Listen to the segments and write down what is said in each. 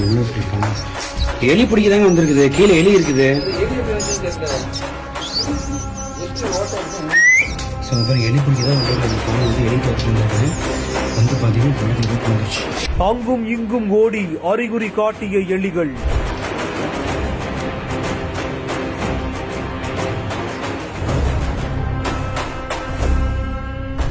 எவ்வளவு பிடிக்கும். எலி பிடிக்கதாங்க வந்திருக்குது. கீழே எலி இருக்குது. எலி பிடிக்கதான் வந்து எலி பார்த்துருந்தாரு. வந்து பாத்தீங்கன்னா அங்கும் இங்கும் ஓடி அறிகுறி காட்டிய எலிகள்.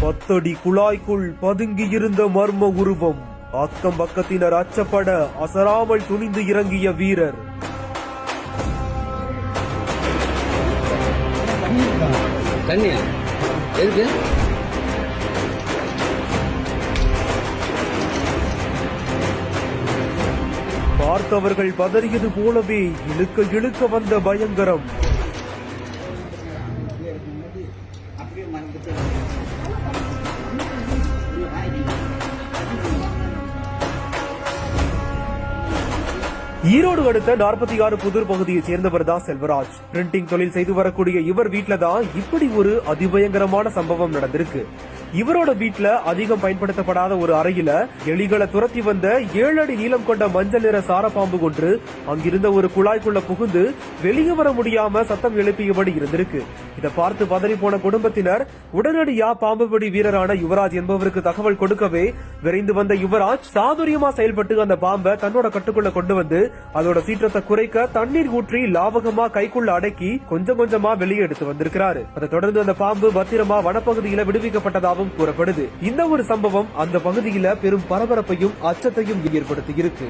பத்தடி குழாய்க்குள் பதுங்கியிருந்த மர்ம உருவம். அக்கம் பக்கத்தினர் அச்சப்பட அசராமல் துணிந்து இறங்கிய வீரர். பார்த்தவர்கள் பதறியது போலவே இழுக்க இழுக்க வந்த பயங்கரம். ஈரோடு அடுத்த 46 புதூர் பகுதியை சேர்ந்தவர் தான் செல்வராஜ். பிரிண்டிங் தொழில் செய்து வரக்கூடிய இவர் வீட்டுல தான் இப்படி ஒரு அதிபயங்கரமான சம்பவம் நடந்திருக்கு. இவரோட வீட்டுல அதிகம் பயன்படுத்தப்படாத ஒரு அறையில எலிகளை துரத்தி வந்த 7 அடி நீளம் கொண்ட மஞ்சள் நிற சாரப்பாம்பு ஒன்று அங்கிருந்த ஒரு குழாய்க்குள்ள புகுந்து வெளியே வர முடியாம சத்தம் எழுப்பியபடி இருந்திருக்கு. இதை பார்த்து பதறி போன குடும்பத்தினர் உடனடியா பாம்புபிடி வீரரான யுவராஜ் என்பவருக்கு தகவல் கொடுக்கவே விரைந்து வந்த யுவராஜ் சாதுரியமா செயல்பட்டு அந்த பாம்பை தன்னோட கட்டுக்குள்ள கொண்டு வந்து அதோட சீற்றத்தை குறைக்க தண்ணீர் ஊற்றி லாவகமா கைக்குள்ள அடக்கி கொஞ்சம் கொஞ்சமா வெளியே எடுத்து வந்திருக்கிறாரு. அதை தொடர்ந்து அந்த பாம்பு பத்திரமா வனப்பகுதியில விடுவிக்கப்பட்டதாகவும் கூறப்படுது. இந்த ஒரு சம்பவம் அந்த பகுதியில பெரும் பரபரப்பையும் அச்சத்தையும் ஏற்படுத்தி இருக்கு.